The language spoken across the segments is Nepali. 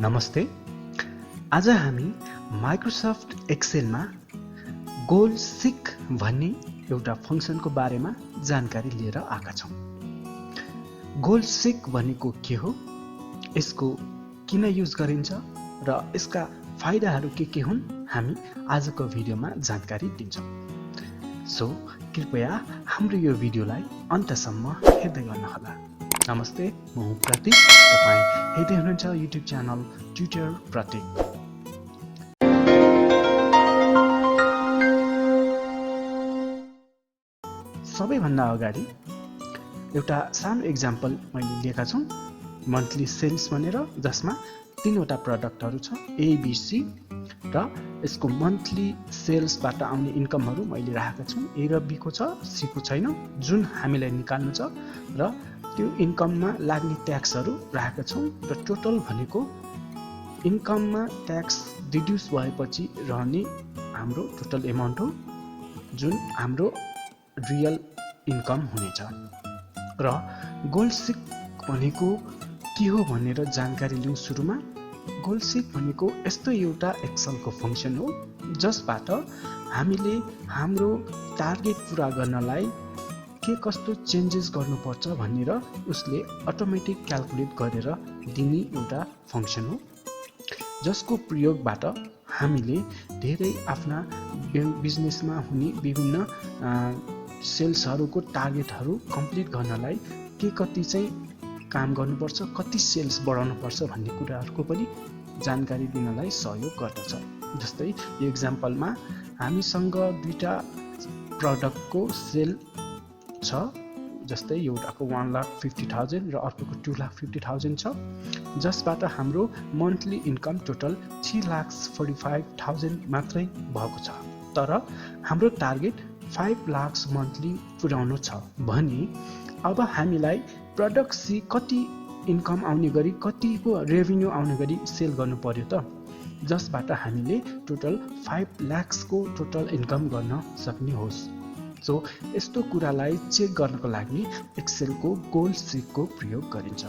नमस्ते। आज हामी माइक्रोसफ्ट एक्सेलमा गोल सिक भन्ने एउटा फंक्सनको बारेमा जानकारी लिएर आएका छौं। गोल सिक भनेको के हो, यसको किन युज गरिन्छ र यसका फाइदाहरू के हुन्, हामी आजको भिडियोमा जानकारी दिन्छौं। सो कृपया हाम्रो यो भिडियोलाई अन्तसम्म हेर्दै गर्नुहोला। नमस्ते, म हुँ प्रतीक। तपाईं हेर्दै हुनुहुन्छ युट्युब च्यानल ट्युटर प्रतीक। सबैभन्दा अगाडि एउटा सानो एक्जाम्पल मैले लिएका छौं, मन्थली सेल्स भनेर, जसमा तीनवटा प्रडक्टहरू छ ABC र यसको मन्थली सेल्सबाट आउने इन्कमहरू मैले राखेका छु। A र B को छ, C को छैन, जुन हामीलाई निकाल्नु छ र त्यो इन्कममा लाग्ने ट्याक्सहरू राखेका छौं र टोटल भनेको इन्कममा ट्याक्स डिड्युस भएपछि रहने हाम्रो टोटल एमाउन्ट हो, जुन हाम्रो रियल इन्कम हुनेछ। र गोल सिक भनेको के हो भनेर जानकारी लिउँ। सुरुमा गोल सिक भनेको यस्तो एउटा एक्सेलको फंक्सन हो जसबाट हामीले हाम्रो टार्गेट पूरा गर्नलाई के कस्तो चेन्जेस गर्नुपर्छ भनेर उसले अटोमेटिक क्याल्कुलेट गरेर दिने एउटा फंक्सन हो, जसको प्रयोगबाट हामीले धेरै आफ्ना बिजनेसमा हुने विभिन्न सेल्सहरूको टार्गेटहरू कम्प्लिट गर्नलाई के कति चाहिँ काम गर्नुपर्छ, कति सेल्स बढाउनुपर्छ भन्ने कुराहरूको पनि जानकारी दिनलाई सहयोग गर्दछ। जस्तै यो एक्जाम्पलमा हामीसँग दुईटा प्रडक्टको सेल छ, जस्तै एउटाको 1,50,000 र अर्कोको 2,50,000 छ, जसबाट हाम्रो मन्थली इन्कम टोटल 3,45,000 मात्रै भएको छ। तर हाम्रो टार्गेट 5 लाख मन्थली पुर्याउनु छ भने अब हामीलाई प्रडक्ट सी कति इन्कम आउने गरी, कतिको रेभिन्यू आउने गरी सेल गर्नु पर्यो त, जसबाट हामीले टोटल 5 लाखको टोटल इन्कम गर्न सक्ने होस्। सो यस्तो कुरालाई चेक गर्नको लागि एक्सेलको गोल सिकको प्रयोग गरिन्छ।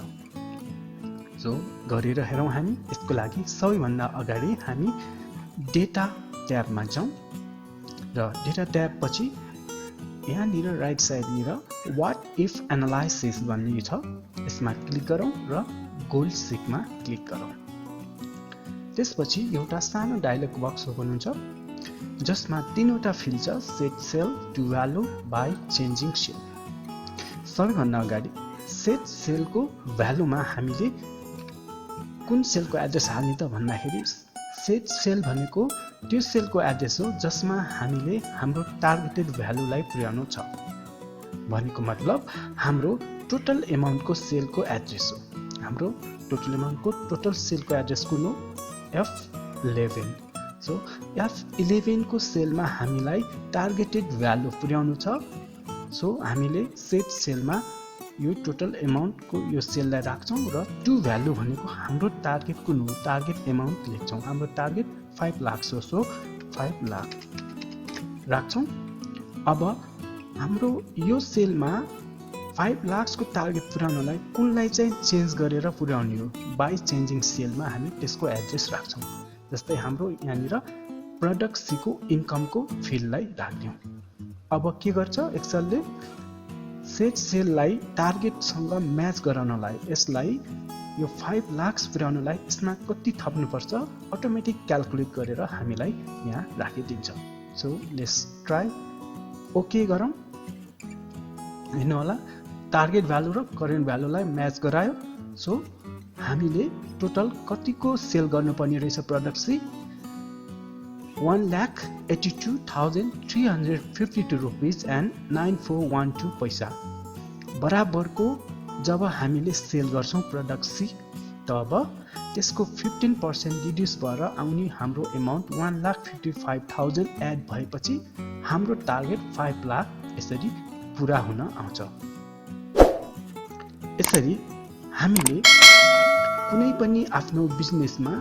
सो गरेर हेरौँ हामी। यसको लागि सबैभन्दा अगाडि हामी डेटा ट्याबमा जाउँ र डेटा ट्याब पछि यहाँनिर राइट साइडनिर व्हाट इफ एनालाइसिस भन्ने छ, यसमा क्लिक गरौँ र गोल सिकमा क्लिक गरौँ। त्यसपछि एउटा सानो डायलग बक्स ओपन हुन्छ, जसमा तीनवटा फिल्ड छ, set cell, to value, by changing cell. सबैभन्दा अगाडि सेट सेलको भ्यालुमा हामीले कुन सेलको एड्रेस हाल्ने त भन्दाखेरि सेट सेल भनेको त्यो सेलको एड्रेस हो जसमा हामीले हाम्रो टार्गेटेड भ्यालुलाई पुर्याउनु छ। भनेको मतलब हाम्रो टोटल एमाउन्टको सेलको एड्रेस हो। हाम्रो टोटल एमाउन्टको टोटल सेलको एड्रेस कुन हो? F11। सो F11 को सेलमा हामीलाई टार्गेटेड भ्यालु पुर्याउनु छ। सो हामीले सेट सेलमा यो टोटल एमाउन्टको यो सेललाई राख्छौं र टु भ्यालु भनेको हाम्रो टार्गेट कुन हो, टार्गेट एमाउन्ट लेख्छौं। हाम्रो टार्गेट 5 लाख हो, सो 5 लाख राख्छौं। अब हाम्रो यो सेलमा 5 लाखको टार्गेट पुर्याउनलाई कुनलाई चाहिँ चेन्ज गरेर पुर्याउने हो, बाई चेन्जिङ सेलमा हामी त्यसको एड्रेस राख्छौं। जस्तै हाम्रो यहाँनिर प्रडक्ट सी को इन्कमको फिल्डलाई राख्दियौं। अब के गर्छ एक्सेलले, सेट सेललाई टार्गेटसँग म्याच गराउनलाई, यसलाई यो 5 लाख पुर्याउनलाई यसमा कति थप्नुपर्छ अटोमेटिक क्याल्कुलेट गरेर हामीलाई यहाँ राखिदिन्छ। So let's try. ओके गरौँ। हेर्नु होला, टार्गेट भ्यालु र करेन्ट भ्यालुलाई म्याच गरायो। सो हामीले टोटल कतिको सेल गर्नुपर्ने रहेछ प्रडक्ट सी, 1,82,352 रुपिस एन्ड 9412 पैसा बराबरको जब हामीले सेल गर्छौं प्रडक्ट सी, तब त्यसको 15% डिड्युस भएर आउने हाम्रो एमाउन्ट 1,55,000 एड भएपछि हाम्रो टार्गेट 5 लाख यसरी पूरा हुन आउँछ। यसरी हामीले कुनै पनि आफ्नो बिजनेसमा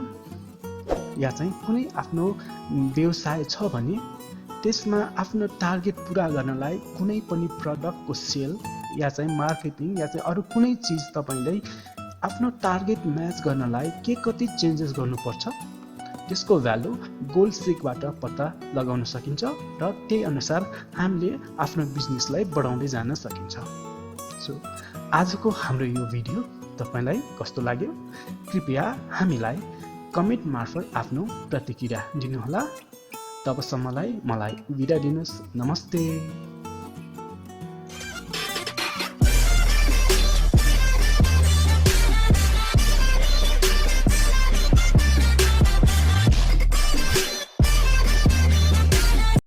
या चाहिँ कुनै आफ्नो व्यवसाय छ भने त्यसमा आफ्नो टार्गेट पूरा गर्नलाई कुनै पनि प्रडक्टको सेल या चाहिँ मार्केटिङ या चाहिँ अरु कुनै चीज तपाईलाई आफ्नो टार्गेट म्याच गर्नलाई के कति चेन्जेस गर्नुपर्छ त्यसको भ्यालु गोल सिकबाट पत्ता लगाउन सकिन्छ र त्यही अनुसार हामीले आफ्नो बिजनेसलाई बढाउँदै जान सकिन्छ। सो आजको हाम्रो यो भिडियो तपाईलाई कस्तो लाग्यो कृपया हामीलाई कमेन्ट मार्फत आफ्नो प्रतिक्रिया दिनुहोला। तबसम्मलाई मलाई बिदा दिनुस्। नमस्ते।